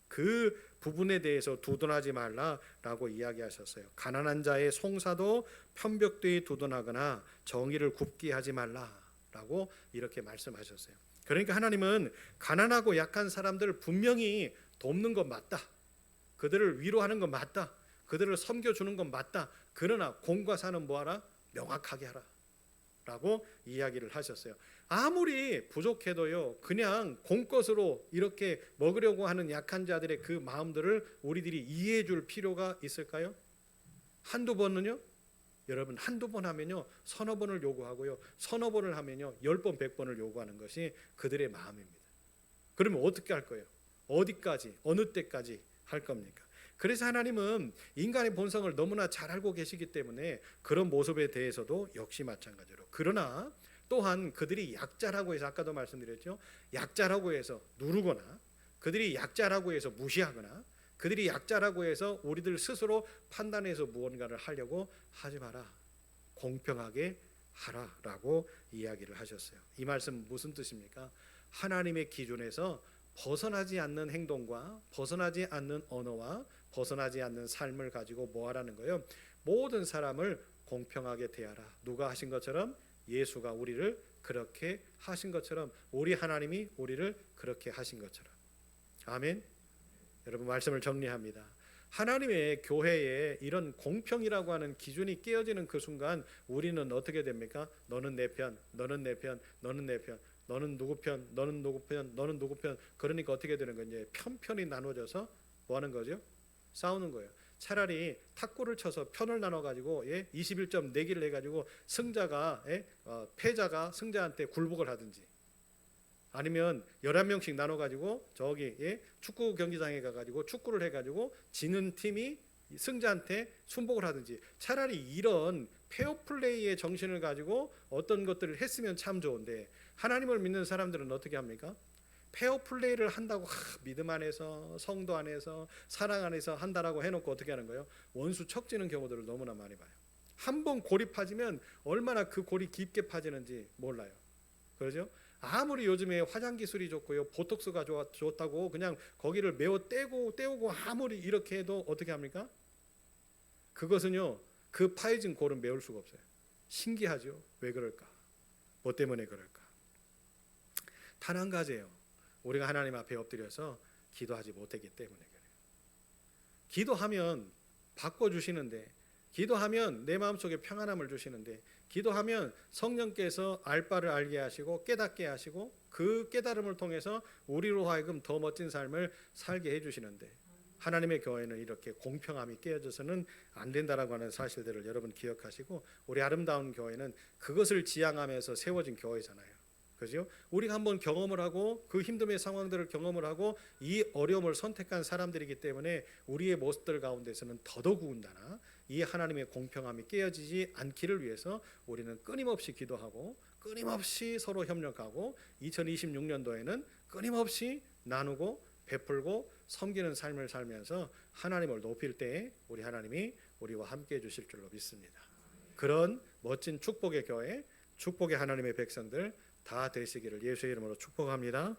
Speaker 1: 그 부분에 대해서 두둔하지 말라라고 이야기하셨어요. 가난한 자의 송사도 편벽되이 두둔하거나 정의를 굽게 하지 말라라고 이렇게 말씀하셨어요. 그러니까 하나님은 가난하고 약한 사람들 분명히 돕는 건 맞다. 그들을 위로하는 건 맞다. 그들을 섬겨주는 건 맞다. 그러나 공과 사는 뭐하라? 명확하게 하라 라고 이야기를 하셨어요. 아무리 부족해도요, 그냥 공것으로 이렇게 먹으려고 하는 약한 자들의 그 마음들을 우리들이 이해해 줄 필요가 있을까요? 한두 번은요? 여러분, 한두 번 하면요 서너 번을 요구하고요, 서너 번을 하면요 10번 100번을 요구하는 것이 그들의 마음입니다. 그러면 어떻게 할 거예요? 어디까지, 어느 때까지 할 겁니까? 그래서 하나님은 인간의 본성을 너무나 잘 알고 계시기 때문에 그런 모습에 대해서도 역시 마찬가지로, 그러나 또한 그들이 약자라고 해서, 아까도 말씀드렸죠, 약자라고 해서 누르거나 그들이 약자라고 해서 무시하거나 그들이 약자라고 해서 우리들 스스로 판단해서 무언가를 하려고 하지 마라. 공평하게 하라라고 이야기를 하셨어요. 이 말씀 무슨 뜻입니까? 하나님의 기준에서 벗어나지 않는 행동과 벗어나지 않는 언어와 벗어나지 않는 삶을 가지고 뭐 하라는 거예요? 모든 사람을 공평하게 대하라. 누가 하신 것처럼? 예수가 우리를 그렇게 하신 것처럼, 우리 하나님이 우리를 그렇게 하신 것처럼. 아멘. 여러분, 말씀을 정리합니다. 하나님의 교회에 이런 공평이라고 하는 기준이 깨어지는 그 순간 우리는 어떻게 됩니까? 너는 내 편, 너는 내 편, 너는 내 편, 너는 누구 편, 너는 누구 편, 너는 누구 편. 그러니까 어떻게 되는 거냐? 편편이 나눠져서 뭐 하는 거죠? 싸우는 거예요. 차라리 탁구를 쳐서 편을 나눠가지고 21점 내기를 해가지고 승자가 패자가 승자한테 굴복을 하든지, 아니면 11명씩 나눠가지고 저기 축구 경기장에 가가지고 축구를 해가지고 지는 팀이 승자한테 순복을 하든지, 차라리 이런 페어플레이의 정신을 가지고 어떤 것들을 했으면 참 좋은데, 하나님을 믿는 사람들은 어떻게 합니까? 페어플레이를 한다고 믿음 안에서, 성도 안에서, 사랑 안에서 한다라고 해놓고 어떻게 하는 거예요? 원수 척지는 경우들을 너무나 많이 봐요. 한번 골이 파지면 얼마나 그 골이 깊게 파지는지 몰라요. 그렇죠? 아무리 요즘에 화장 기술이 좋고요, 보톡스가 좋다고 그냥 거기를 메워 떼우고 아무리 이렇게 해도 어떻게 합니까? 그것은요, 그 파해진 골은 메울 수가 없어요. 신기하죠? 왜 그럴까? 뭐 때문에 그럴까? 단 한 가지예요. 우리가 하나님 앞에 엎드려서 기도하지 못했기 때문에 그래요. 기도하면 바꿔주시는데, 기도하면 내 마음속에 평안함을 주시는데, 기도하면 성령께서 알 바를 알게 하시고 깨닫게 하시고 그 깨달음을 통해서 우리로 하여금 더 멋진 삶을 살게 해주시는데, 하나님의 교회는 이렇게 공평함이 깨어져서는 안 된다라고 하는 사실들을 여러분 기억하시고, 우리 아름다운 교회는 그것을 지향하면서 세워진 교회잖아요. 그죠? 우리가 한번 경험을 하고 그 힘듦의 상황들을 경험을 하고 이 어려움을 선택한 사람들이기 때문에 우리의 모습들 가운데서는 더더군다나 이 하나님의 공평함이 깨어지지 않기를 위해서 우리는 끊임없이 기도하고 끊임없이 서로 협력하고 2026년도에는 끊임없이 나누고 베풀고 섬기는 삶을 살면서 하나님을 높일 때에 우리 하나님이 우리와 함께 해주실 줄로 믿습니다. 그런 멋진 축복의 교회, 축복의 하나님의 백성들 다 되시기를 예수의 이름으로 축복합니다.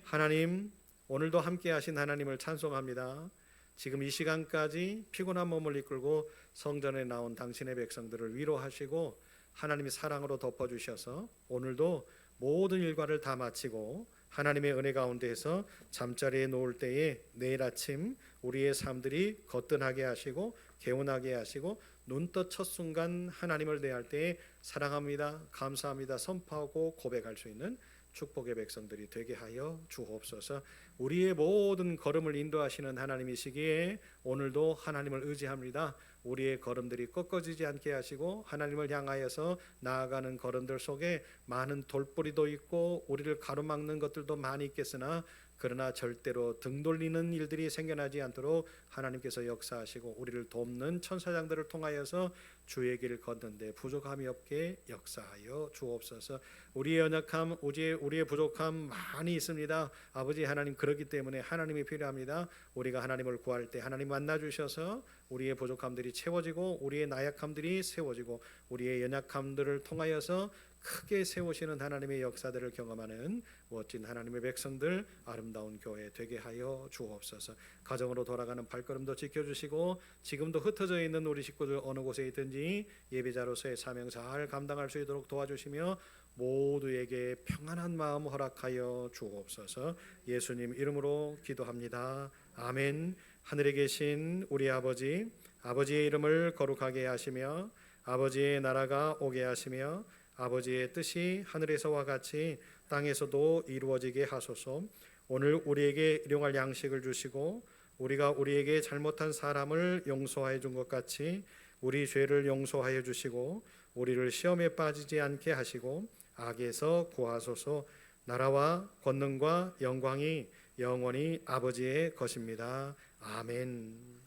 Speaker 1: 하나님, 오늘도 함께 하신 하나님을 찬송합니다. 지금 이 시간까지 피곤한 몸을 이끌고 성전에 나온 당신의 백성들을 위로하시고 하나님의 사랑으로 덮어주셔서 오늘도 모든 일과를 다 마치고 하나님의 은혜 가운데에서 잠자리에 놓을 때에 내일 아침 우리의 삶들이 거뜬하게 하시고 개운하게 하시고 눈떠 첫 순간 하나님을 대할 때에 사랑합니다, 감사합니다 선포하고 고백할 수 있는 축복의 백성들이 되게 하여 주옵소서. 우리의 모든 걸음을 인도하시는 하나님이시기에 오늘도 하나님을 의지합니다. 우리의 걸음들이 꺾어지지 않게 하시고 하나님을 향하여서 나아가는 걸음들 속에 많은 돌뿌리도 있고 우리를 가로막는 것들도 많이 있겠으나 그러나 절대로 등 돌리는 일들이 생겨나지 않도록 하나님께서 역사하시고 우리를 돕는 천사장들을 통하여서 주의 길을 걷는데 부족함이 없게 역사하여 주옵소서. 우리의 연약함, 우리의 부족함 많이 있습니다. 아버지 하나님, 그렇기 때문에 하나님이 필요합니다. 우리가 하나님을 구할 때 하나님 만나주셔서 우리의 부족함들이 채워지고 우리의 나약함들이 세워지고 우리의 연약함들을 통하여서 크게 세우시는 하나님의 역사들을 경험하는 멋진 하나님의 백성들, 아름다운 교회 되게 하여 주옵소서. 가정으로 돌아가는 발걸음도 지켜주시고 지금도 흩어져 있는 우리 식구들 어느 곳에 있든지 예배자로서의 사명 잘 감당할 수 있도록 도와주시며 모두에게 평안한 마음 허락하여 주옵소서. 예수님 이름으로 기도합니다. 아멘. 하늘에 계신 우리 아버지, 아버지의 이름을 거룩하게 하시며 아버지의 나라가 오게 하시며 아버지의 뜻이 하늘에서와 같이 땅에서도 이루어지게 하소서. 오늘 우리에게 일용할 양식을 주시고 우리가 우리에게 잘못한 사람을 용서하여 준 것 같이 우리 죄를 용서하여 주시고 우리를 시험에 빠지지 않게 하시고 악에서 구하소서. 나라와 권능과 영광이 영원히 아버지의 것입니다. 아멘.